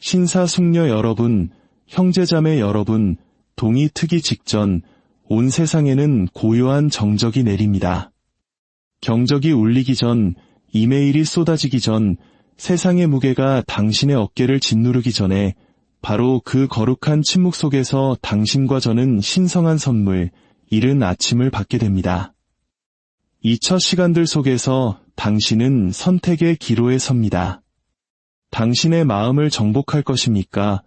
신사숙녀 여러분, 형제자매 여러분, 동이 트기 직전 온 세상에는 고요한 정적이 내립니다. 경적이 울리기 전, 이메일이 쏟아지기 전, 세상의 무게가 당신의 어깨를 짓누르기 전에 바로 그 거룩한 침묵 속에서 당신과 저는 신성한 선물, 이른 아침을 받게 됩니다. 이 첫 시간들 속에서 당신은 선택의 기로에 섭니다. 당신의 마음을 정복할 것입니까?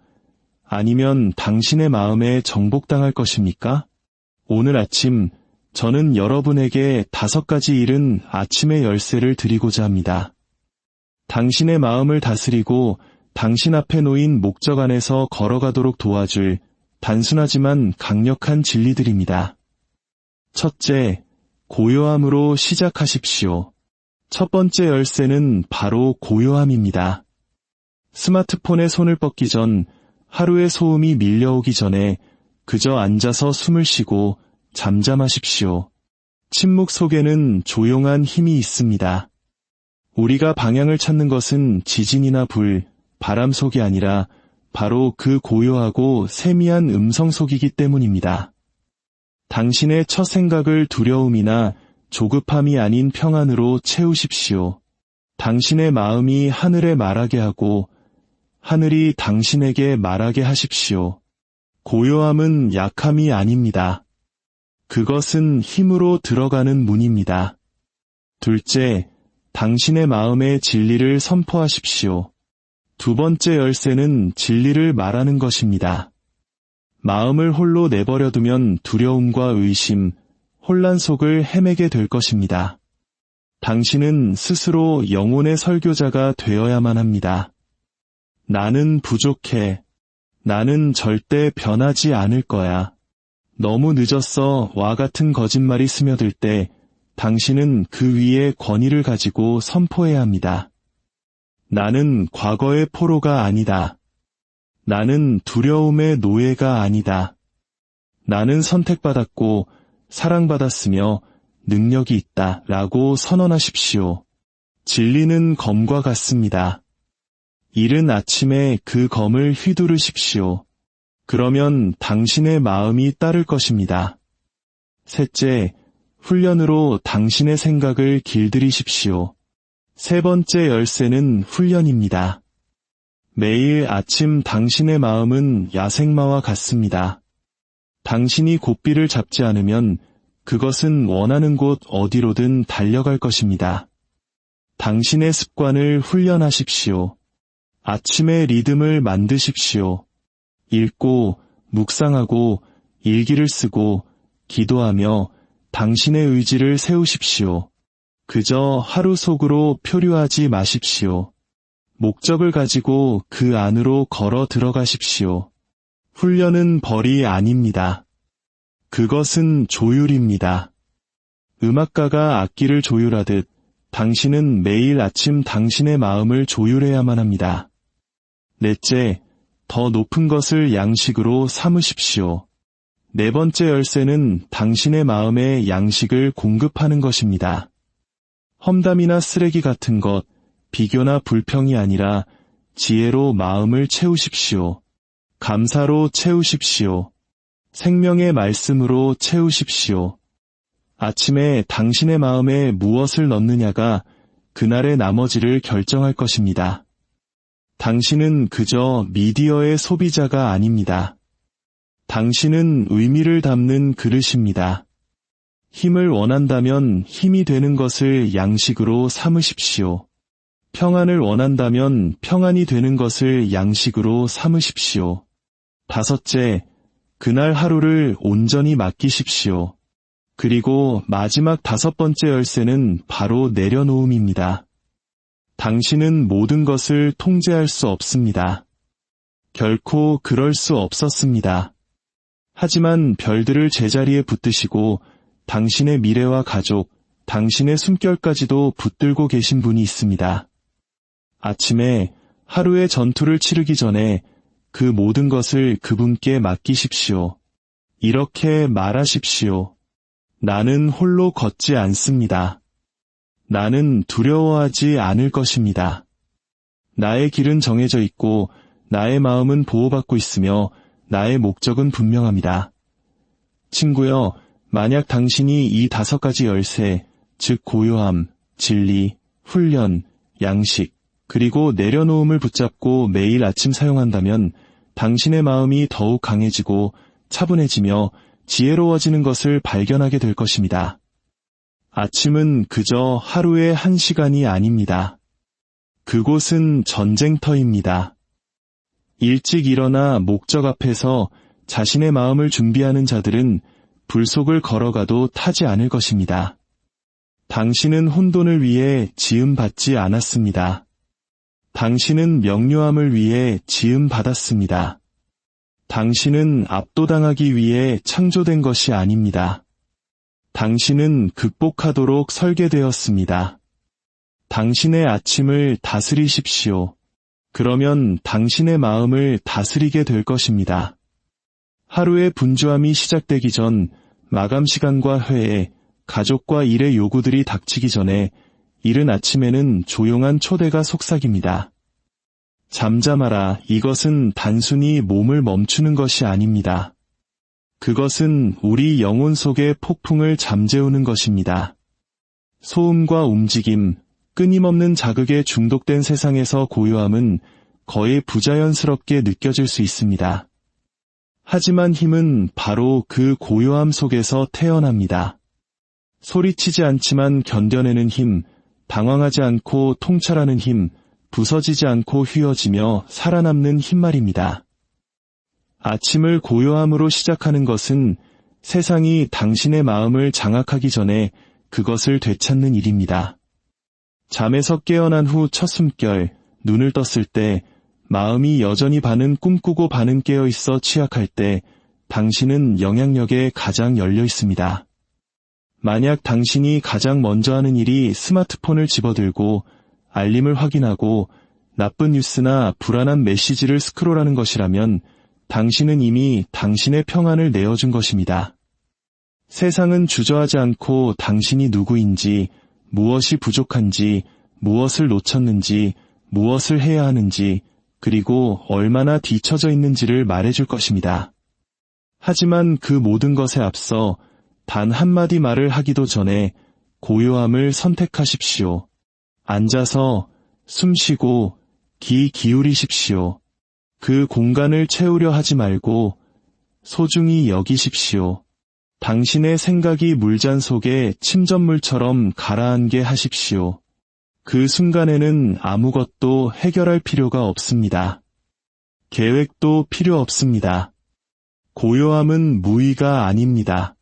아니면 당신의 마음에 정복당할 것입니까? 오늘 아침 저는 여러분에게 5가지 이른 아침의 열쇠를 드리고자 합니다. 당신의 마음을 다스리고 당신 앞에 놓인 목적 안에서 걸어가도록 도와줄 단순하지만 강력한 진리들입니다. 첫째, 고요함으로 시작하십시오. 첫 번째 열쇠는 바로 고요함입니다. 스마트폰에 손을 뻗기 전, 하루의 소음이 밀려오기 전에 그저 앉아서 숨을 쉬고 잠잠하십시오. 침묵 속에는 조용한 힘이 있습니다. 우리가 방향을 찾는 것은 지진이나 불, 바람 속이 아니라 바로 그 고요하고 세미한 음성 속이기 때문입니다. 당신의 첫 생각을 두려움이나 조급함이 아닌 평안으로 채우십시오. 당신의 마음이 하늘에 말하게 하고 하늘이 당신에게 말하게 하십시오. 고요함은 약함이 아닙니다. 그것은 힘으로 들어가는 문입니다. 둘째, 당신의 마음의 진리를 선포하십시오. 두 번째 열쇠는 진리를 말하는 것입니다. 마음을 홀로 내버려두면 두려움과 의심, 혼란 속을 헤매게 될 것입니다. 당신은 스스로 영혼의 설교자가 되어야만 합니다. 나는 부족해. 나는 절대 변하지 않을 거야. 너무 늦었어. 와 같은 거짓말이 스며들 때 당신은 그 위에 권위를 가지고 선포해야 합니다. 나는 과거의 포로가 아니다. 나는 두려움의 노예가 아니다. 나는 선택받았고 사랑받았으며 능력이 있다 라고 선언하십시오. 진리는 검과 같습니다. 이른 아침에 그 검을 휘두르십시오. 그러면 당신의 마음이 따를 것입니다. 셋째, 훈련으로 당신의 생각을 길들이십시오. 세 번째 열쇠는 훈련입니다. 매일 아침 당신의 마음은 야생마와 같습니다. 당신이 고삐를 잡지 않으면 그것은 원하는 곳 어디로든 달려갈 것입니다. 당신의 습관을 훈련하십시오. 아침의 리듬을 만드십시오. 읽고, 묵상하고, 일기를 쓰고, 기도하며 당신의 의지를 세우십시오. 그저 하루 속으로 표류하지 마십시오. 목적을 가지고 그 안으로 걸어 들어가십시오. 훈련은 벌이 아닙니다. 그것은 조율입니다. 음악가가 악기를 조율하듯 당신은 매일 아침 당신의 마음을 조율해야만 합니다. 넷째, 더 높은 것을 양식으로 삼으십시오. 네 번째 열쇠는 당신의 마음에 양식을 공급하는 것입니다. 험담이나 쓰레기 같은 것, 비교나 불평이 아니라 지혜로 마음을 채우십시오. 감사로 채우십시오. 생명의 말씀으로 채우십시오. 아침에 당신의 마음에 무엇을 넣느냐가 그날의 나머지를 결정할 것입니다. 당신은 그저 미디어의 소비자가 아닙니다. 당신은 의미를 담는 그릇입니다. 힘을 원한다면 힘이 되는 것을 양식으로 삼으십시오. 평안을 원한다면 평안이 되는 것을 양식으로 삼으십시오. 다섯째, 그날 하루를 온전히 맡기십시오. 그리고 마지막 5번째 열쇠는 바로 내려놓음입니다. 당신은 모든 것을 통제할 수 없습니다. 결코 그럴 수 없었습니다. 하지만 별들을 제자리에 붙드시고 당신의 미래와 가족, 당신의 숨결까지도 붙들고 계신 분이 있습니다. 아침에 하루의 전투를 치르기 전에 그 모든 것을 그분께 맡기십시오. 이렇게 말하십시오. 나는 홀로 걷지 않습니다. 나는 두려워하지 않을 것입니다. 나의 길은 정해져 있고 나의 마음은 보호받고 있으며 나의 목적은 분명합니다. 친구여, 만약 당신이 이 5가지 열쇠, 즉 고요함, 진리, 훈련, 양식, 그리고 내려놓음을 붙잡고 매일 아침 사용한다면 당신의 마음이 더욱 강해지고 차분해지며 지혜로워지는 것을 발견하게 될 것입니다. 아침은 그저 하루의 1시간이 아닙니다. 그곳은 전쟁터입니다. 일찍 일어나 목적 앞에서 자신의 마음을 준비하는 자들은 불 속을 걸어가도 타지 않을 것입니다. 당신은 혼돈을 위해 지음받지 않았습니다. 당신은 명료함을 위해 지음받았습니다. 당신은 압도당하기 위해 창조된 것이 아닙니다. 당신은 극복하도록 설계되었습니다. 당신의 아침을 다스리십시오. 그러면 당신의 마음을 다스리게 될 것입니다. 하루의 분주함이 시작되기 전 마감 시간과 회의, 가족과 일의 요구들이 닥치기 전에 이른 아침에는 조용한 초대가 속삭입니다. 잠잠하라. 이것은 단순히 몸을 멈추는 것이 아닙니다. 그것은 우리 영혼 속의 폭풍을 잠재우는 것입니다. 소음과 움직임, 끊임없는 자극에 중독된 세상에서 고요함은 거의 부자연스럽게 느껴질 수 있습니다. 하지만 힘은 바로 그 고요함 속에서 태어납니다. 소리치지 않지만 견뎌내는 힘, 당황하지 않고 통찰하는 힘, 부서지지 않고 휘어지며 살아남는 힘 말입니다. 아침을 고요함으로 시작하는 것은 세상이 당신의 마음을 장악하기 전에 그것을 되찾는 일입니다. 잠에서 깨어난 후 첫 숨결, 눈을 떴을 때 마음이 여전히 반은 꿈꾸고 반은 깨어있어 취약할 때 당신은 영향력에 가장 열려 있습니다. 만약 당신이 가장 먼저 하는 일이 스마트폰을 집어들고 알림을 확인하고 나쁜 뉴스나 불안한 메시지를 스크롤하는 것이라면 당신은 이미 당신의 평안을 내어준 것입니다. 세상은 주저하지 않고 당신이 누구인지, 무엇이 부족한지, 무엇을 놓쳤는지, 무엇을 해야 하는지, 그리고 얼마나 뒤처져 있는지를 말해줄 것입니다. 하지만 그 모든 것에 앞서 단 한마디 말을 하기도 전에 고요함을 선택하십시오. 앉아서 숨 쉬고 귀 기울이십시오. 그 공간을 채우려 하지 말고 소중히 여기십시오. 당신의 생각이 물잔 속에 침전물처럼 가라앉게 하십시오. 그 순간에는 아무것도 해결할 필요가 없습니다. 계획도 필요 없습니다. 고요함은 무의가 아닙니다.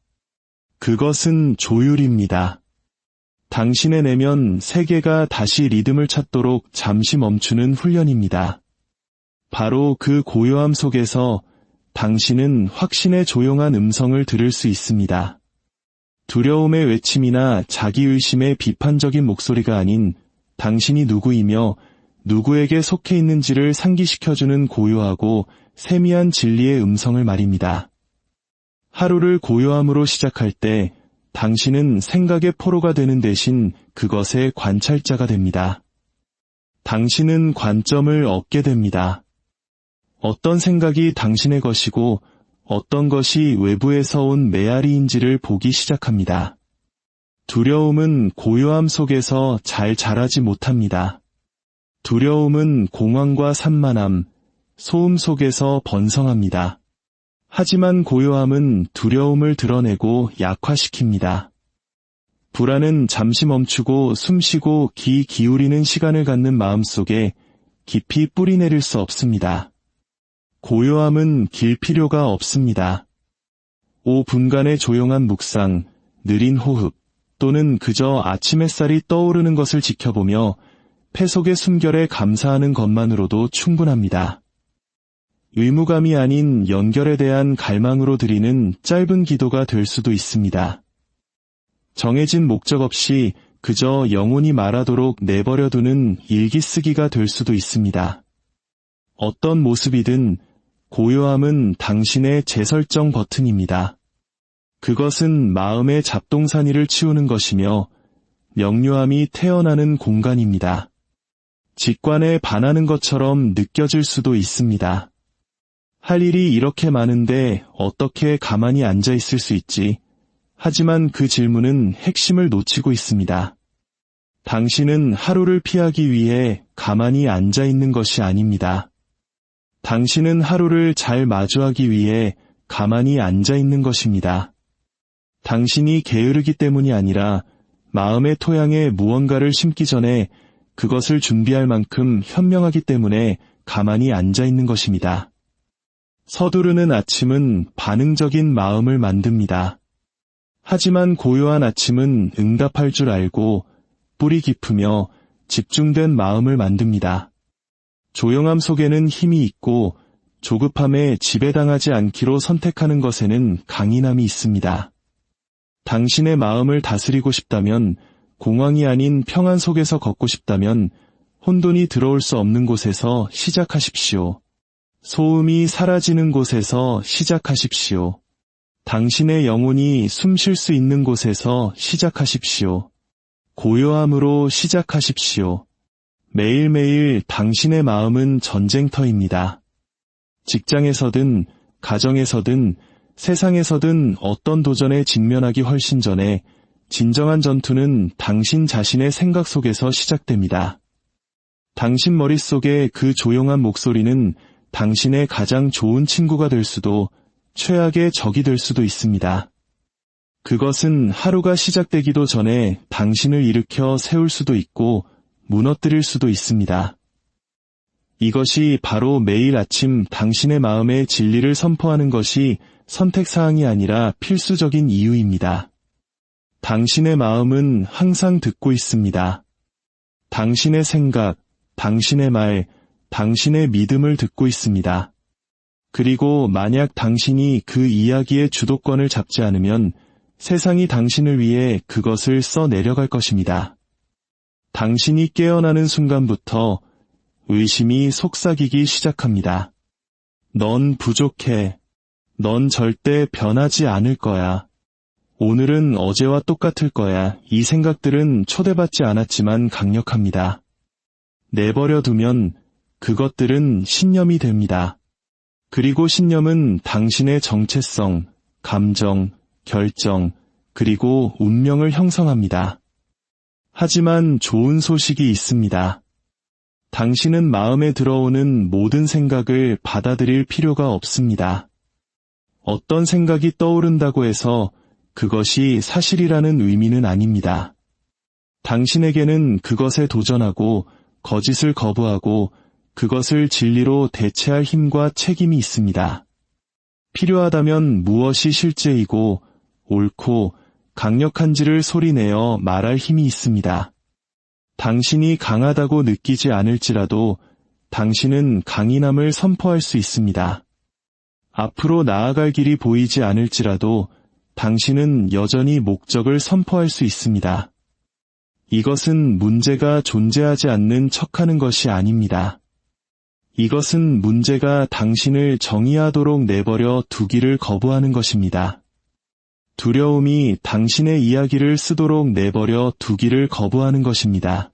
그것은 조율입니다. 당신의 내면 세계가 다시 리듬을 찾도록 잠시 멈추는 훈련입니다. 바로 그 고요함 속에서 당신은 확신의 조용한 음성을 들을 수 있습니다. 두려움의 외침이나 자기의심의 비판적인 목소리가 아닌 당신이 누구이며 누구에게 속해 있는지를 상기시켜주는 고요하고 세미한 진리의 음성을 말입니다. 하루를 고요함으로 시작할 때 당신은 생각의 포로가 되는 대신 그것의 관찰자가 됩니다. 당신은 관점을 얻게 됩니다. 어떤 생각이 당신의 것이고 어떤 것이 외부에서 온 메아리인지를 보기 시작합니다. 두려움은 고요함 속에서 잘 자라지 못합니다. 두려움은 공황과 산만함, 소음 속에서 번성합니다. 하지만 고요함은 두려움을 드러내고 약화시킵니다. 불안은 잠시 멈추고 숨쉬고 귀 기울이는 시간을 갖는 마음속에 깊이 뿌리내릴 수 없습니다. 고요함은 길 필요가 없습니다. 5분간의 조용한 묵상, 느린 호흡, 또는 그저 아침 햇살이 떠오르는 것을 지켜보며 폐 속의 숨결에 감사하는 것만으로도 충분합니다. 의무감이 아닌 연결에 대한 갈망으로 드리는 짧은 기도가 될 수도 있습니다. 정해진 목적 없이 그저 영혼이 말하도록 내버려두는 일기 쓰기가 될 수도 있습니다. 어떤 모습이든 고요함은 당신의 재설정 버튼입니다. 그것은 마음의 잡동사니를 치우는 것이며 명료함이 태어나는 공간입니다. 직관에 반하는 것처럼 느껴질 수도 있습니다. 할 일이 이렇게 많은데 어떻게 가만히 앉아 있을 수 있지? 하지만 그 질문은 핵심을 놓치고 있습니다. 당신은 하루를 피하기 위해 가만히 앉아 있는 것이 아닙니다. 당신은 하루를 잘 마주하기 위해 가만히 앉아 있는 것입니다. 당신이 게으르기 때문이 아니라 마음의 토양에 무언가를 심기 전에 그것을 준비할 만큼 현명하기 때문에 가만히 앉아 있는 것입니다. 서두르는 아침은 반응적인 마음을 만듭니다. 하지만 고요한 아침은 응답할 줄 알고 뿌리 깊으며 집중된 마음을 만듭니다. 조용함 속에는 힘이 있고 조급함에 지배당하지 않기로 선택하는 것에는 강인함이 있습니다. 당신의 마음을 다스리고 싶다면, 공황이 아닌 평안 속에서 걷고 싶다면 혼돈이 들어올 수 없는 곳에서 시작하십시오. 소음이 사라지는 곳에서 시작하십시오. 당신의 영혼이 숨 쉴 수 있는 곳에서 시작하십시오. 고요함으로 시작하십시오. 매일매일 당신의 마음은 전쟁터입니다. 직장에서든 가정에서든 세상에서든 어떤 도전에 직면하기 훨씬 전에 진정한 전투는 당신 자신의 생각 속에서 시작됩니다. 당신 머릿속의 그 조용한 목소리는 당신의 가장 좋은 친구가 될 수도 최악의 적이 될 수도 있습니다. 그것은 하루가 시작되기도 전에 당신을 일으켜 세울 수도 있고 무너뜨릴 수도 있습니다. 이것이 바로 매일 아침 당신의 마음의 진리를 선포하는 것이 선택사항이 아니라 필수적인 이유입니다. 당신의 마음은 항상 듣고 있습니다. 당신의 생각, 당신의 말, 당신의 믿음을 듣고 있습니다. 그리고 만약 당신이 그 이야기의 주도권을 잡지 않으면 세상이 당신을 위해 그것을 써내려갈 것입니다. 당신이 깨어나는 순간부터 의심이 속삭이기 시작합니다. 넌 부족해. 넌 절대 변하지 않을 거야. 오늘은 어제와 똑같을 거야. 이 생각들은 초대받지 않았지만 강력합니다. 내버려 두면 그것들은 신념이 됩니다. 그리고 신념은 당신의 정체성, 감정, 결정, 그리고 운명을 형성합니다. 하지만 좋은 소식이 있습니다. 당신은 마음에 들어오는 모든 생각을 받아들일 필요가 없습니다. 어떤 생각이 떠오른다고 해서 그것이 사실이라는 의미는 아닙니다. 당신에게는 그것에 도전하고 거짓을 거부하고 그것을 진리로 대체할 힘과 책임이 있습니다. 필요하다면 무엇이 실제이고 옳고 강력한지를 소리내어 말할 힘이 있습니다. 당신이 강하다고 느끼지 않을지라도 당신은 강인함을 선포할 수 있습니다. 앞으로 나아갈 길이 보이지 않을지라도 당신은 여전히 목적을 선포할 수 있습니다. 이것은 문제가 존재하지 않는 척하는 것이 아닙니다. 이것은 문제가 당신을 정의하도록 내버려 두기를 거부하는 것입니다. 두려움이 당신의 이야기를 쓰도록 내버려 두기를 거부하는 것입니다.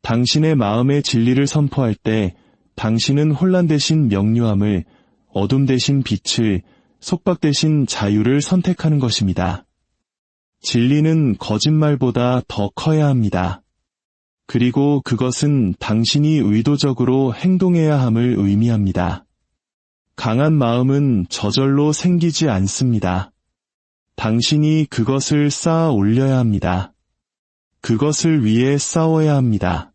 당신의 마음의 진리를 선포할 때 당신은 혼란 대신 명료함을, 어둠 대신 빛을, 속박 대신 자유를 선택하는 것입니다. 진리는 거짓말보다 더 커야 합니다. 그리고 그것은 당신이 의도적으로 행동해야 함을 의미합니다. 강한 마음은 저절로 생기지 않습니다. 당신이 그것을 쌓아 올려야 합니다. 그것을 위해 싸워야 합니다.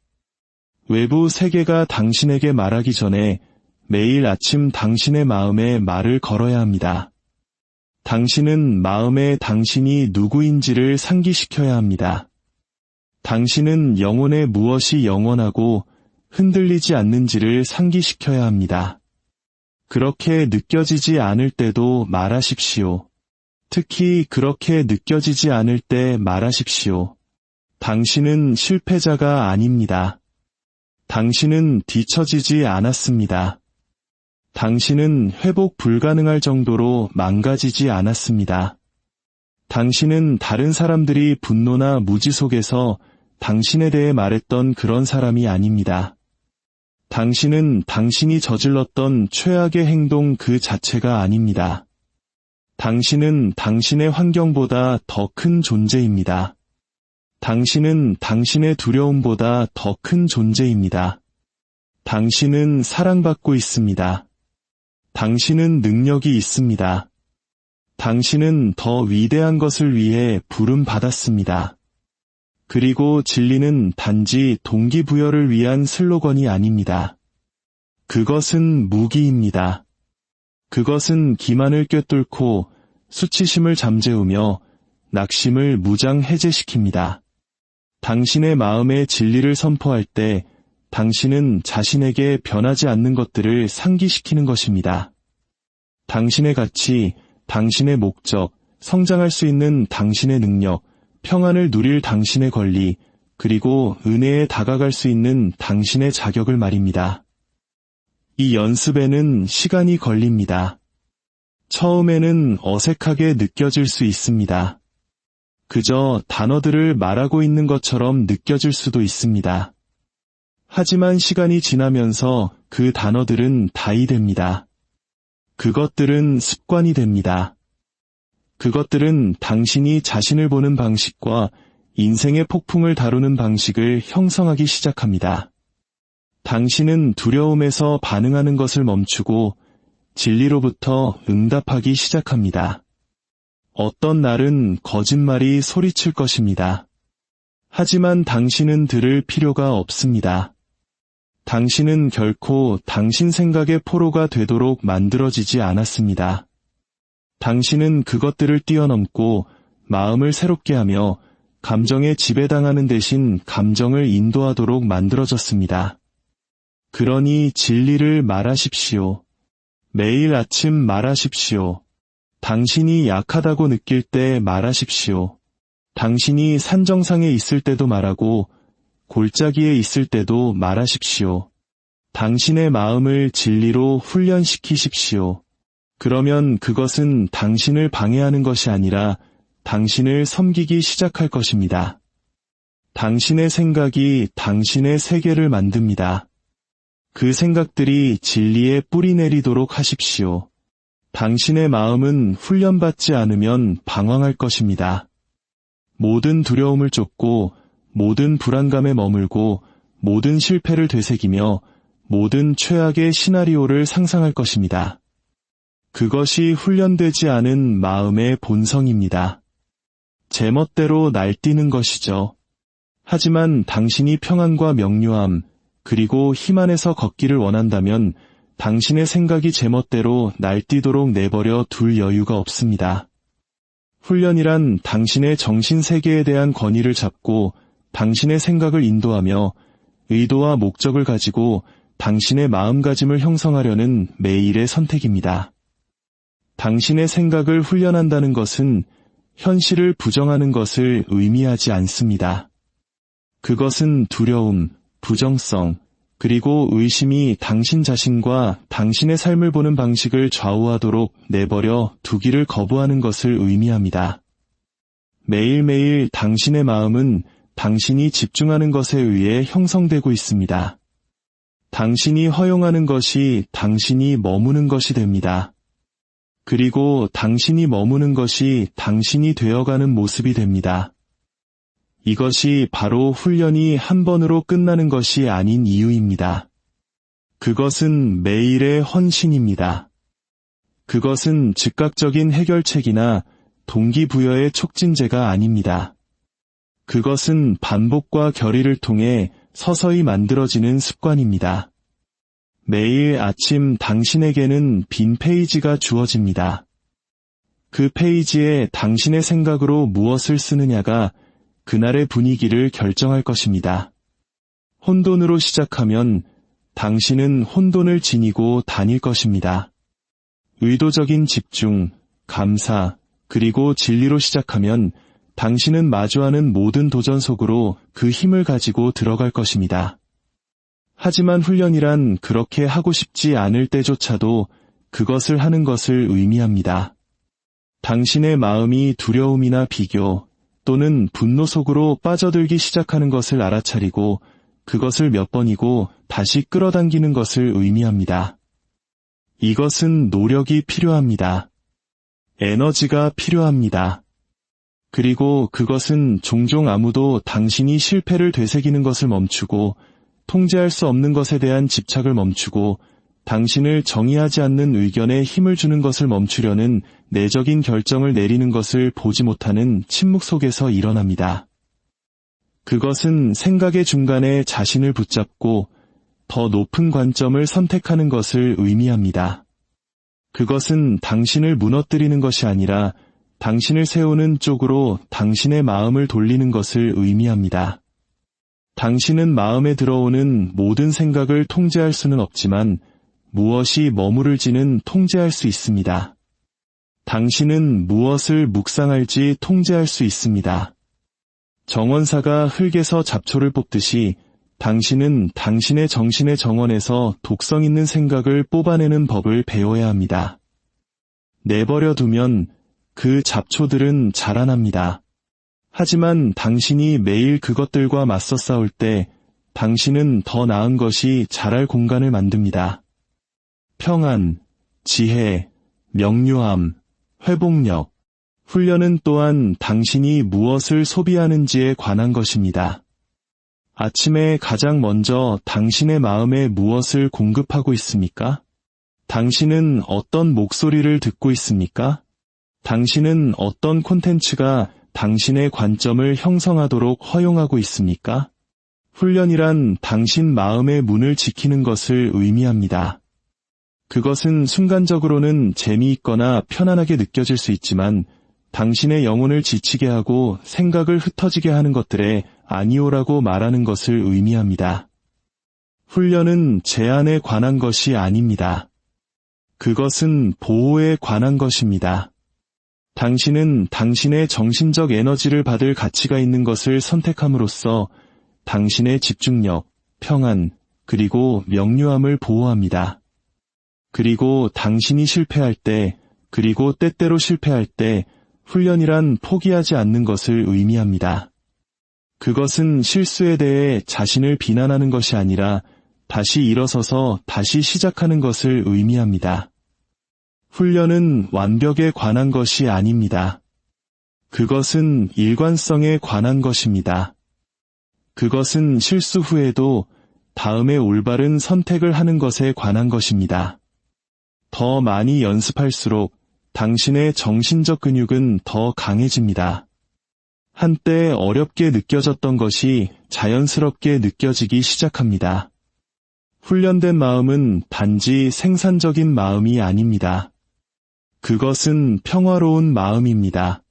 외부 세계가 당신에게 말하기 전에 매일 아침 당신의 마음에 말을 걸어야 합니다. 당신은 마음에 당신이 누구인지를 상기시켜야 합니다. 당신은 영혼에 무엇이 영원하고 흔들리지 않는지를 상기시켜야 합니다. 그렇게 느껴지지 않을 때도 말하십시오. 특히 그렇게 느껴지지 않을 때 말하십시오. 당신은 실패자가 아닙니다. 당신은 뒤처지지 않았습니다. 당신은 회복 불가능할 정도로 망가지지 않았습니다. 당신은 다른 사람들이 분노나 무지 속에서 당신에 대해 말했던 그런 사람이 아닙니다. 당신은 당신이 저질렀던 최악의 행동 그 자체가 아닙니다. 당신은 당신의 환경보다 더 큰 존재입니다. 당신은 당신의 두려움보다 더 큰 존재입니다. 당신은 사랑받고 있습니다. 당신은 능력이 있습니다. 당신은 더 위대한 것을 위해 부름받았습니다. 그리고 진리는 단지 동기부여를 위한 슬로건이 아닙니다. 그것은 무기입니다. 그것은 기만을 꿰뚫고 수치심을 잠재우며 낙심을 무장 해제시킵니다. 당신의 마음의 진리를 선포할 때 당신은 자신에게 변하지 않는 것들을 상기시키는 것입니다. 당신의 가치, 당신의 목적, 성장할 수 있는 당신의 능력, 평안을 누릴 당신의 권리, 그리고 은혜에 다가갈 수 있는 당신의 자격을 말입니다. 이 연습에는 시간이 걸립니다. 처음에는 어색하게 느껴질 수 있습니다. 그저 단어들을 말하고 있는 것처럼 느껴질 수도 있습니다. 하지만 시간이 지나면서 그 단어들은 다이 됩니다. 그것들은 습관이 됩니다. 그것들은 당신이 자신을 보는 방식과 인생의 폭풍을 다루는 방식을 형성하기 시작합니다. 당신은 두려움에서 반응하는 것을 멈추고 진리로부터 응답하기 시작합니다. 어떤 날은 거짓말이 소리칠 것입니다. 하지만 당신은 들을 필요가 없습니다. 당신은 결코 당신 생각의 포로가 되도록 만들어지지 않았습니다. 당신은 그것들을 뛰어넘고 마음을 새롭게 하며 감정에 지배당하는 대신 감정을 인도하도록 만들어졌습니다. 그러니 진리를 말하십시오. 매일 아침 말하십시오. 당신이 약하다고 느낄 때 말하십시오. 당신이 산정상에 있을 때도 말하고 골짜기에 있을 때도 말하십시오. 당신의 마음을 진리로 훈련시키십시오. 그러면 그것은 당신을 방해하는 것이 아니라 당신을 섬기기 시작할 것입니다. 당신의 생각이 당신의 세계를 만듭니다. 그 생각들이 진리에 뿌리 내리도록 하십시오. 당신의 마음은 훈련받지 않으면 방황할 것입니다. 모든 두려움을 쫓고 모든 불안감에 머물고 모든 실패를 되새기며 모든 최악의 시나리오를 상상할 것입니다. 그것이 훈련되지 않은 마음의 본성입니다. 제멋대로 날뛰는 것이죠. 하지만 당신이 평안과 명료함, 그리고 힘 안에서 걷기를 원한다면 당신의 생각이 제멋대로 날뛰도록 내버려 둘 여유가 없습니다. 훈련이란 당신의 정신세계에 대한 권위를 잡고 당신의 생각을 인도하며 의도와 목적을 가지고 당신의 마음가짐을 형성하려는 매일의 선택입니다. 당신의 생각을 훈련한다는 것은 현실을 부정하는 것을 의미하지 않습니다. 그것은 두려움, 부정성, 그리고 의심이 당신 자신과 당신의 삶을 보는 방식을 좌우하도록 내버려 두기를 거부하는 것을 의미합니다. 매일매일 당신의 마음은 당신이 집중하는 것에 의해 형성되고 있습니다. 당신이 허용하는 것이 당신이 머무는 것이 됩니다. 그리고 당신이 머무는 것이 당신이 되어가는 모습이 됩니다. 이것이 바로 훈련이 한 번으로 끝나는 것이 아닌 이유입니다. 그것은 매일의 헌신입니다. 그것은 즉각적인 해결책이나 동기부여의 촉진제가 아닙니다. 그것은 반복과 결의를 통해 서서히 만들어지는 습관입니다. 매일 아침 당신에게는 빈 페이지가 주어집니다. 그 페이지에 당신의 생각으로 무엇을 쓰느냐가 그날의 분위기를 결정할 것입니다. 혼돈으로 시작하면 당신은 혼돈을 지니고 다닐 것입니다. 의도적인 집중, 감사, 그리고 진리로 시작하면 당신은 마주하는 모든 도전 속으로 그 힘을 가지고 들어갈 것입니다. 하지만 훈련이란 그렇게 하고 싶지 않을 때조차도 그것을 하는 것을 의미합니다. 당신의 마음이 두려움이나 비교, 또는 분노 속으로 빠져들기 시작하는 것을 알아차리고 그것을 몇 번이고 다시 끌어당기는 것을 의미합니다. 이것은 노력이 필요합니다. 에너지가 필요합니다. 그리고 그것은 종종 아무도 당신이 실패를 되새기는 것을 멈추고 통제할 수 없는 것에 대한 집착을 멈추고 당신을 정의하지 않는 의견에 힘을 주는 것을 멈추려는 내적인 결정을 내리는 것을 보지 못하는 침묵 속에서 일어납니다. 그것은 생각의 중간에 자신을 붙잡고 더 높은 관점을 선택하는 것을 의미합니다. 그것은 당신을 무너뜨리는 것이 아니라 당신을 세우는 쪽으로 당신의 마음을 돌리는 것을 의미합니다. 당신은 마음에 들어오는 모든 생각을 통제할 수는 없지만 무엇이 머무를지는 통제할 수 있습니다. 당신은 무엇을 묵상할지 통제할 수 있습니다. 정원사가 흙에서 잡초를 뽑듯이 당신은 당신의 정신의 정원에서 독성 있는 생각을 뽑아내는 법을 배워야 합니다. 내버려 두면 그 잡초들은 자라납니다. 하지만 당신이 매일 그것들과 맞서 싸울 때 당신은 더 나은 것이 자랄 공간을 만듭니다. 평안, 지혜, 명료함, 회복력, 훈련은 또한 당신이 무엇을 소비하는지에 관한 것입니다. 아침에 가장 먼저 당신의 마음에 무엇을 공급하고 있습니까? 당신은 어떤 목소리를 듣고 있습니까? 당신은 어떤 콘텐츠가 당신의 관점을 형성하도록 허용하고 있습니까? 훈련이란 당신 마음의 문을 지키는 것을 의미합니다. 그것은 순간적으로는 재미있거나 편안하게 느껴질 수 있지만 당신의 영혼을 지치게 하고 생각을 흩어지게 하는 것들에 아니오라고 말하는 것을 의미합니다. 훈련은 제한에 관한 것이 아닙니다. 그것은 보호에 관한 것입니다. 당신은 당신의 정신적 에너지를 받을 가치가 있는 것을 선택함으로써 당신의 집중력, 평안, 그리고 명료함을 보호합니다. 그리고 당신이 실패할 때, 그리고 때때로 실패할 때 훈련이란 포기하지 않는 것을 의미합니다. 그것은 실수에 대해 자신을 비난하는 것이 아니라 다시 일어서서 다시 시작하는 것을 의미합니다. 훈련은 완벽에 관한 것이 아닙니다. 그것은 일관성에 관한 것입니다. 그것은 실수 후에도 다음에 올바른 선택을 하는 것에 관한 것입니다. 더 많이 연습할수록 당신의 정신적 근육은 더 강해집니다. 한때 어렵게 느껴졌던 것이 자연스럽게 느껴지기 시작합니다. 훈련된 마음은 단지 생산적인 마음이 아닙니다. 그것은 평화로운 마음입니다.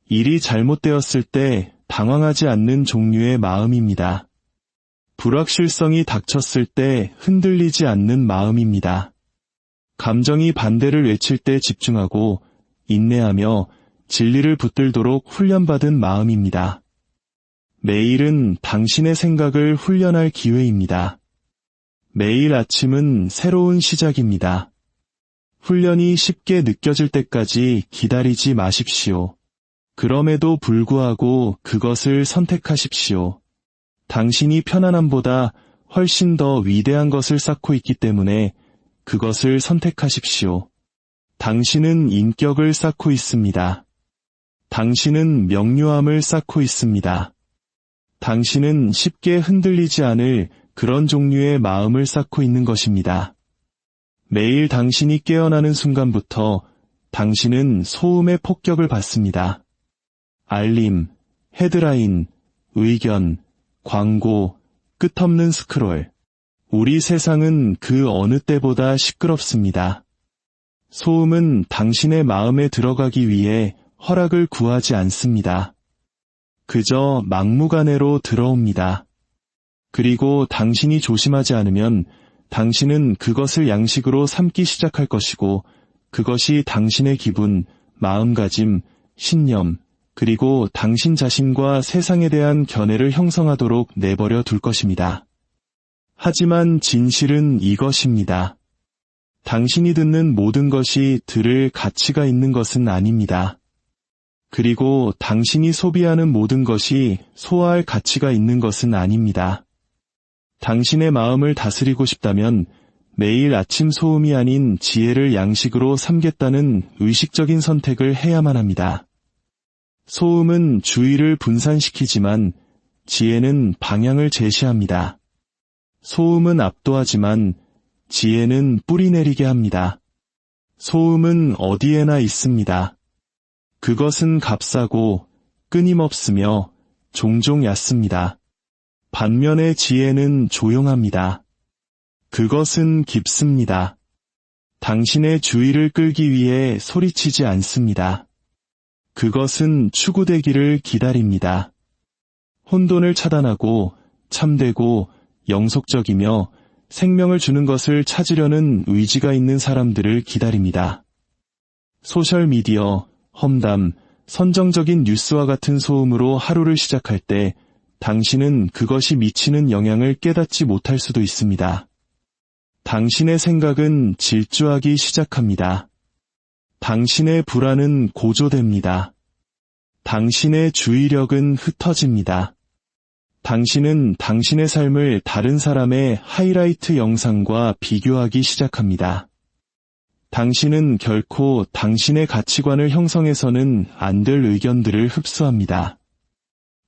일이 잘못되었을 때 당황하지 않는 종류의 마음입니다. 불확실성이 닥쳤을 때 흔들리지 않는 마음입니다. 감정이 반대를 외칠 때 집중하고 인내하며 진리를 붙들도록 훈련받은 마음입니다. 매일은 당신의 생각을 훈련할 기회입니다. 매일 아침은 새로운 시작입니다. 훈련이 쉽게 느껴질 때까지 기다리지 마십시오. 그럼에도 불구하고 그것을 선택하십시오. 당신이 편안함보다 훨씬 더 위대한 것을 쌓고 있기 때문에 그것을 선택하십시오. 당신은 인격을 쌓고 있습니다. 당신은 명료함을 쌓고 있습니다. 당신은 쉽게 흔들리지 않을 그런 종류의 마음을 쌓고 있는 것입니다. 매일 당신이 깨어나는 순간부터 당신은 소음의 폭격을 받습니다. 알림, 헤드라인, 의견, 광고, 끝없는 스크롤. 우리 세상은 그 어느 때보다 시끄럽습니다. 소음은 당신의 마음에 들어가기 위해 허락을 구하지 않습니다. 그저 막무가내로 들어옵니다. 그리고 당신이 조심하지 않으면 당신은 그것을 양식으로 삼기 시작할 것이고 그것이 당신의 기분, 마음가짐, 신념, 그리고 당신 자신과 세상에 대한 견해를 형성하도록 내버려 둘 것입니다. 하지만 진실은 이것입니다. 당신이 듣는 모든 것이 들을 가치가 있는 것은 아닙니다. 그리고 당신이 소비하는 모든 것이 소화할 가치가 있는 것은 아닙니다. 당신의 마음을 다스리고 싶다면 매일 아침 소음이 아닌 지혜를 양식으로 삼겠다는 의식적인 선택을 해야만 합니다. 소음은 주의를 분산시키지만 지혜는 방향을 제시합니다. 소음은 압도하지만 지혜는 뿌리내리게 합니다. 소음은 어디에나 있습니다. 그것은 값싸고 끊임없으며 종종 얕습니다. 반면에 지혜는 조용합니다. 그것은 깊습니다. 당신의 주의를 끌기 위해 소리치지 않습니다. 그것은 추구되기를 기다립니다. 혼돈을 차단하고 참되고 영속적이며 생명을 주는 것을 찾으려는 의지가 있는 사람들을 기다립니다. 소셜미디어, 험담, 선정적인 뉴스와 같은 소음으로 하루를 시작할 때 당신은 그것이 미치는 영향을 깨닫지 못할 수도 있습니다. 당신의 생각은 질주하기 시작합니다. 당신의 불안은 고조됩니다. 당신의 주의력은 흩어집니다. 당신은 당신의 삶을 다른 사람의 하이라이트 영상과 비교하기 시작합니다. 당신은 결코 당신의 가치관을 형성해서는 안 될 의견들을 흡수합니다.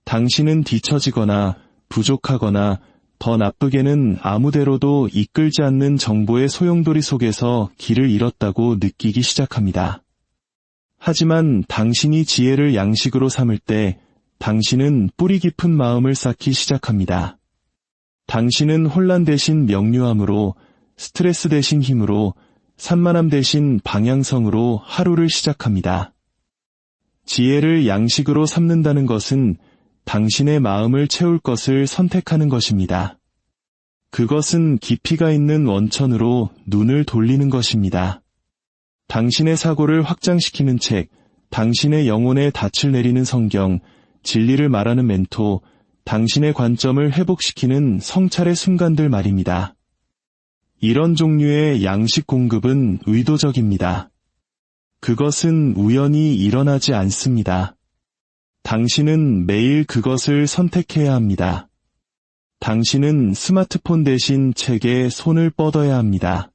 당신은 뒤처지거나 부족하거나 더 나쁘게는 아무데로도 이끌지 않는 정보의 소용돌이 속에서 길을 잃었다고 느끼기 시작합니다. 하지만 당신이 지혜를 양식으로 삼을 때 당신은 뿌리 깊은 마음을 쌓기 시작합니다. 당신은 혼란 대신 명료함으로, 스트레스 대신 힘으로, 산만함 대신 방향성으로 하루를 시작합니다. 지혜를 양식으로 삼는다는 것은 당신의 마음을 채울 것을 선택하는 것입니다. 그것은 깊이가 있는 원천으로 눈을 돌리는 것입니다. 당신의 사고를 확장시키는 책, 당신의 영혼에 닻을 내리는 성경, 진리를 말하는 멘토, 당신의 관점을 회복시키는 성찰의 순간들 말입니다. 이런 종류의 양식 공급은 의도적입니다. 그것은 우연히 일어나지 않습니다. 당신은 매일 그것을 선택해야 합니다. 당신은 스마트폰 대신 책에 손을 뻗어야 합니다.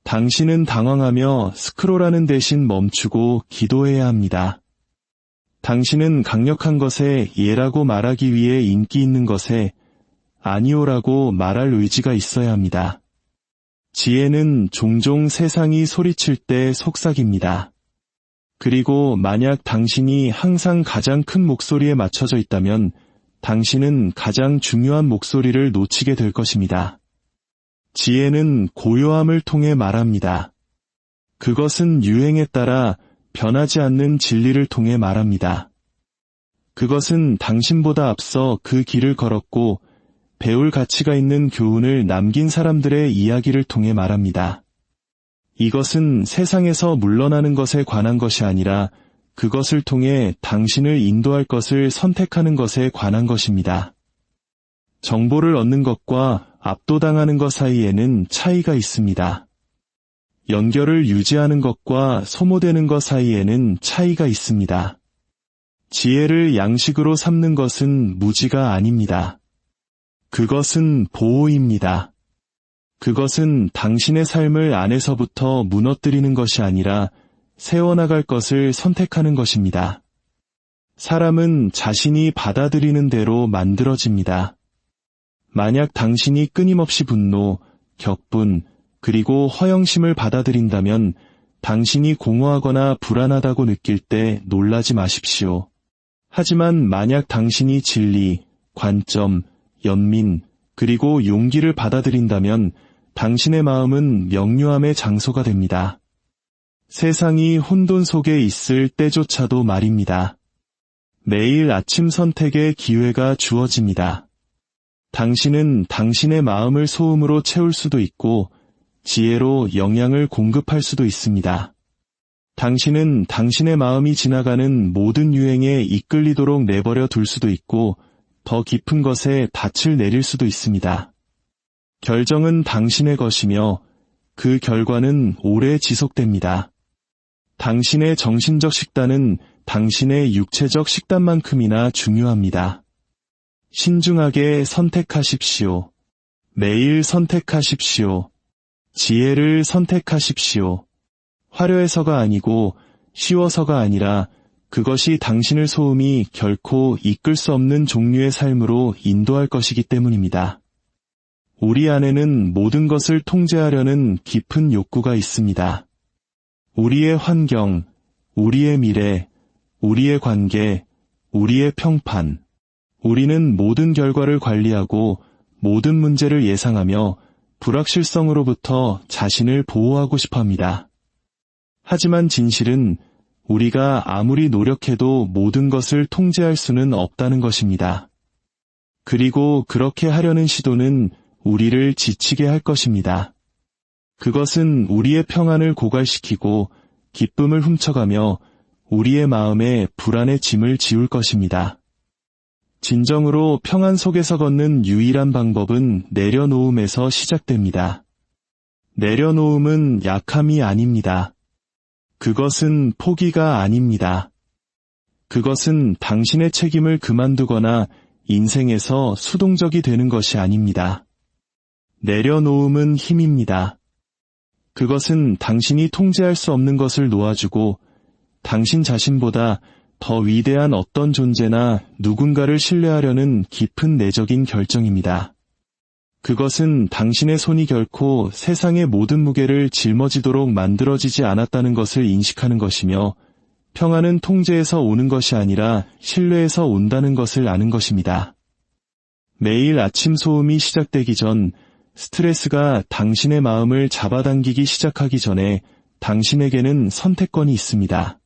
당신은 당황하며 스크롤하는 대신 멈추고 기도해야 합니다. 당신은 강력한 것에 예라고 말하기 위해 인기 있는 것에 아니오라고 말할 의지가 있어야 합니다. 지혜는 종종 세상이 소리칠 때 속삭입니다. 그리고 만약 당신이 항상 가장 큰 목소리에 맞춰져 있다면 당신은 가장 중요한 목소리를 놓치게 될 것입니다. 지혜는 고요함을 통해 말합니다. 그것은 유행에 따라 변하지 않는 진리를 통해 말합니다. 그것은 당신보다 앞서 그 길을 걸었고 배울 가치가 있는 교훈을 남긴 사람들의 이야기를 통해 말합니다. 이것은 세상에서 물러나는 것에 관한 것이 아니라 그것을 통해 당신을 인도할 것을 선택하는 것에 관한 것입니다. 정보를 얻는 것과 압도당하는 것 사이에는 차이가 있습니다. 연결을 유지하는 것과 소모되는 것 사이에는 차이가 있습니다. 지혜를 양식으로 삼는 것은 무지가 아닙니다. 그것은 보호입니다. 그것은 당신의 삶을 안에서부터 무너뜨리는 것이 아니라 세워나갈 것을 선택하는 것입니다. 사람은 자신이 받아들이는 대로 만들어집니다. 만약 당신이 끊임없이 분노, 격분, 그리고 허영심을 받아들인다면 당신이 공허하거나 불안하다고 느낄 때 놀라지 마십시오. 하지만 만약 당신이 진리, 관점, 연민, 그리고 용기를 받아들인다면 당신의 마음은 명료함의 장소가 됩니다. 세상이 혼돈 속에 있을 때조차도 말입니다. 매일 아침 선택의 기회가 주어집니다. 당신은 당신의 마음을 소음으로 채울 수도 있고 지혜로 영향을 공급할 수도 있습니다. 당신은 당신의 마음이 지나가는 모든 유행에 이끌리도록 내버려 둘 수도 있고 더 깊은 것에 닻을 내릴 수도 있습니다. 결정은 당신의 것이며 그 결과는 오래 지속됩니다. 당신의 정신적 식단은 당신의 육체적 식단만큼이나 중요합니다. 신중하게 선택하십시오. 매일 선택하십시오. 지혜를 선택하십시오. 화려해서가 아니고 쉬워서가 아니라 그것이 당신을 소음이 결코 이끌 수 없는 종류의 삶으로 인도할 것이기 때문입니다. 우리 안에는 모든 것을 통제하려는 깊은 욕구가 있습니다. 우리의 환경, 우리의 미래, 우리의 관계, 우리의 평판. 우리는 모든 결과를 관리하고 모든 문제를 예상하며 불확실성으로부터 자신을 보호하고 싶어 합니다. 하지만 진실은 우리가 아무리 노력해도 모든 것을 통제할 수는 없다는 것입니다. 그리고 그렇게 하려는 시도는 우리를 지치게 할 것입니다. 그것은 우리의 평안을 고갈시키고 기쁨을 훔쳐가며 우리의 마음에 불안의 짐을 지울 것입니다. 진정으로 평안 속에서 걷는 유일한 방법은 내려놓음에서 시작됩니다. 내려놓음은 약함이 아닙니다. 그것은 포기가 아닙니다. 그것은 당신의 책임을 그만두거나 인생에서 수동적이 되는 것이 아닙니다. 내려놓음은 힘입니다. 그것은 당신이 통제할 수 없는 것을 놓아주고 당신 자신보다 더 위대한 어떤 존재나 누군가를 신뢰하려는 깊은 내적인 결정입니다. 그것은 당신의 손이 결코 세상의 모든 무게를 짊어지도록 만들어지지 않았다는 것을 인식하는 것이며 평안은 통제에서 오는 것이 아니라 신뢰에서 온다는 것을 아는 것입니다. 매일 아침 소음이 시작되기 전 스트레스가 당신의 마음을 잡아당기기 시작하기 전에 당신에게는 선택권이 있습니다.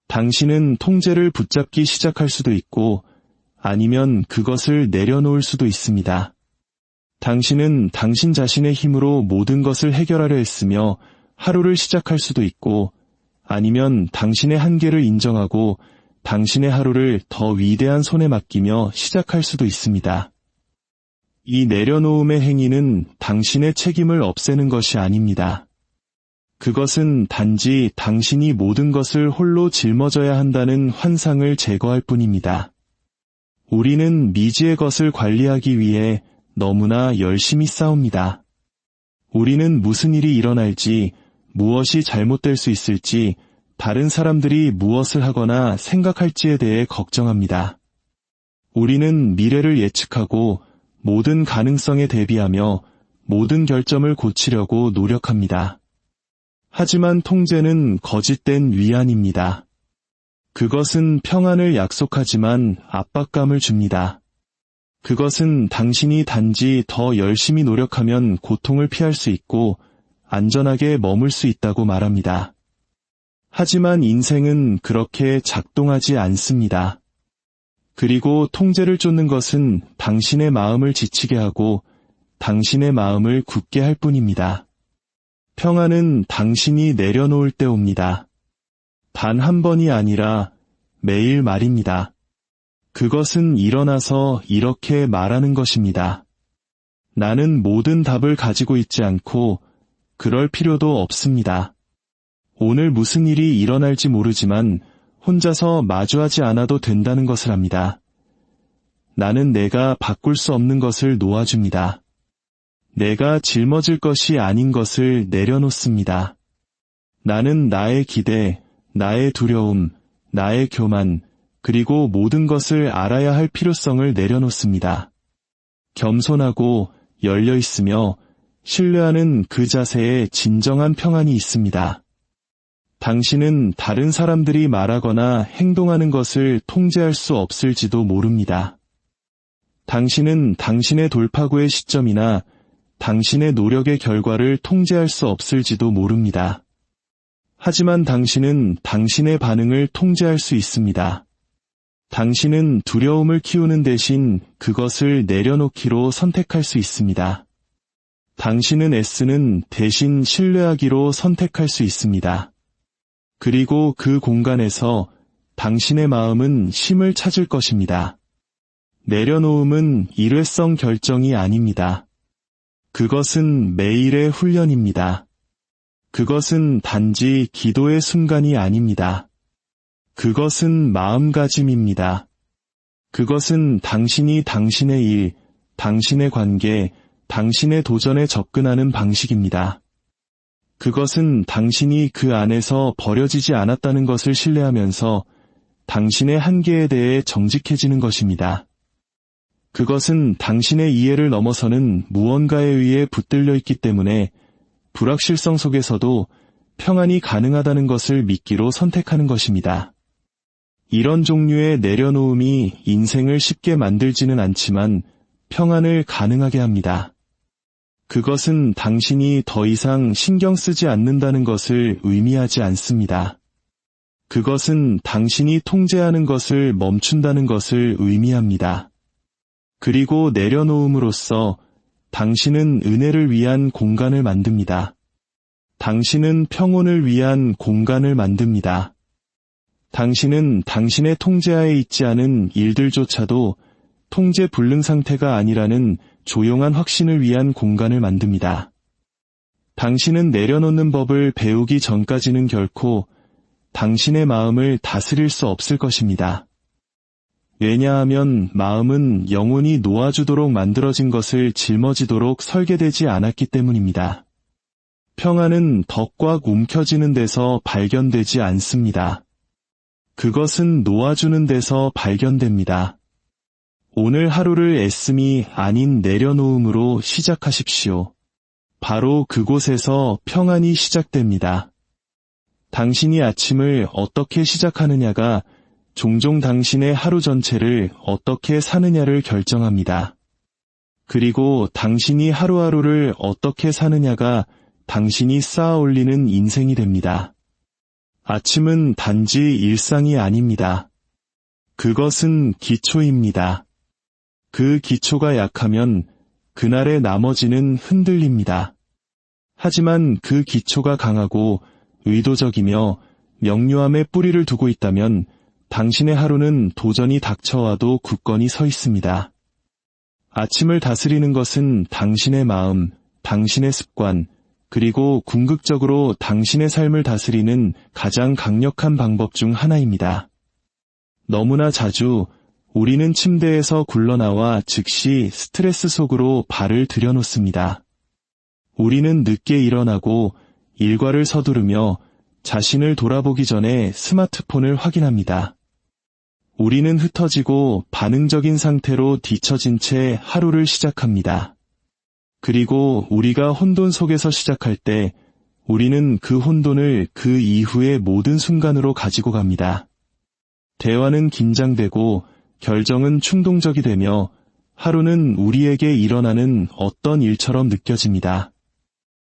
당신은 통제를 붙잡기 시작할 수도 있고 아니면 그것을 내려놓을 수도 있습니다. 당신은 당신 자신의 힘으로 모든 것을 해결하려 했으며 하루를 시작할 수도 있고 아니면 당신의 한계를 인정하고 당신의 하루를 더 위대한 손에 맡기며 시작할 수도 있습니다. 이 내려놓음의 행위는 당신의 책임을 없애는 것이 아닙니다. 그것은 단지 당신이 모든 것을 홀로 짊어져야 한다는 환상을 제거할 뿐입니다. 우리는 미지의 것을 관리하기 위해 너무나 열심히 싸웁니다. 우리는 무슨 일이 일어날지, 무엇이 잘못될 수 있을지, 다른 사람들이 무엇을 하거나 생각할지에 대해 걱정합니다. 우리는 미래를 예측하고 모든 가능성에 대비하며 모든 결점을 고치려고 노력합니다. 하지만 통제는 거짓된 위안입니다. 그것은 평안을 약속하지만 압박감을 줍니다. 그것은 당신이 단지 더 열심히 노력하면 고통을 피할 수 있고 안전하게 머물 수 있다고 말합니다. 하지만 인생은 그렇게 작동하지 않습니다. 그리고 통제를 쫓는 것은 당신의 마음을 지치게 하고 당신의 마음을 굳게 할 뿐입니다. 평안은 당신이 내려놓을 때 옵니다. 단 한 번이 아니라 매일 말입니다. 그것은 일어나서 이렇게 말하는 것입니다. 나는 모든 답을 가지고 있지 않고 그럴 필요도 없습니다. 오늘 무슨 일이 일어날지 모르지만 혼자서 마주하지 않아도 된다는 것을 압니다. 나는 내가 바꿀 수 없는 것을 놓아줍니다. 내가 짊어질 것이 아닌 것을 내려놓습니다. 나는 나의 기대, 나의 두려움, 나의 교만, 그리고 모든 것을 알아야 할 필요성을 내려놓습니다. 겸손하고 열려있으며 신뢰하는 그 자세에 진정한 평안이 있습니다. 당신은 다른 사람들이 말하거나 행동하는 것을 통제할 수 없을지도 모릅니다. 당신은 당신의 돌파구의 시점이나 당신의 노력의 결과를 통제할 수 없을지도 모릅니다. 하지만 당신은 당신의 반응을 통제할 수 있습니다. 당신은 두려움을 키우는 대신 그것을 내려놓기로 선택할 수 있습니다. 당신은 애쓰는 대신 신뢰하기로 선택할 수 있습니다. 그리고 그 공간에서 당신의 마음은 쉼을 찾을 것입니다. 내려놓음은 일회성 결정이 아닙니다. 그것은 매일의 훈련입니다. 그것은 단지 기도의 순간이 아닙니다. 그것은 마음가짐입니다. 그것은 당신이 당신의 일, 당신의 관계, 당신의 도전에 접근하는 방식입니다. 그것은 당신이 그 안에서 버려지지 않았다는 것을 신뢰하면서 당신의 한계에 대해 정직해지는 것입니다. 그것은 당신의 이해를 넘어서는 무언가에 의해 붙들려 있기 때문에 불확실성 속에서도 평안이 가능하다는 것을 믿기로 선택하는 것입니다. 이런 종류의 내려놓음이 인생을 쉽게 만들지는 않지만 평안을 가능하게 합니다. 그것은 당신이 더 이상 신경 쓰지 않는다는 것을 의미하지 않습니다. 그것은 당신이 통제하는 것을 멈춘다는 것을 의미합니다. 그리고 내려놓음으로써 당신은 은혜를 위한 공간을 만듭니다. 당신은 평온을 위한 공간을 만듭니다. 당신은 당신의 통제하에 있지 않은 일들조차도 통제 불능 상태가 아니라는 조용한 확신을 위한 공간을 만듭니다. 당신은 내려놓는 법을 배우기 전까지는 결코 당신의 마음을 다스릴 수 없을 것입니다. 왜냐하면 마음은 영혼이 놓아주도록 만들어진 것을 짊어지도록 설계되지 않았기 때문입니다. 평안은 더 꽉 움켜쥐는 데서 발견되지 않습니다. 그것은 놓아주는 데서 발견됩니다. 오늘 하루를 애씀이 아닌 내려놓음으로 시작하십시오. 바로 그곳에서 평안이 시작됩니다. 당신이 아침을 어떻게 시작하느냐가 종종 당신의 하루 전체를 어떻게 사느냐를 결정합니다. 그리고 당신이 하루하루를 어떻게 사느냐가 당신이 쌓아 올리는 인생이 됩니다. 아침은 단지 일상이 아닙니다. 그것은 기초입니다. 그 기초가 약하면 그날의 나머지는 흔들립니다. 하지만 그 기초가 강하고 의도적이며 명료함에 뿌리를 두고 있다면 당신의 하루는 도전이 닥쳐와도 굳건히 서 있습니다. 아침을 다스리는 것은 당신의 마음, 당신의 습관, 그리고 궁극적으로 당신의 삶을 다스리는 가장 강력한 방법 중 하나입니다. 너무나 자주 우리는 침대에서 굴러나와 즉시 스트레스 속으로 발을 들여놓습니다. 우리는 늦게 일어나고 일과를 서두르며 자신을 돌아보기 전에 스마트폰을 확인합니다. 우리는 흩어지고 반응적인 상태로 뒤처진 채 하루를 시작합니다. 그리고 우리가 혼돈 속에서 시작할 때 우리는 그 혼돈을 그 이후의 모든 순간으로 가지고 갑니다. 대화는 긴장되고 결정은 충동적이 되며 하루는 우리에게 일어나는 어떤 일처럼 느껴집니다.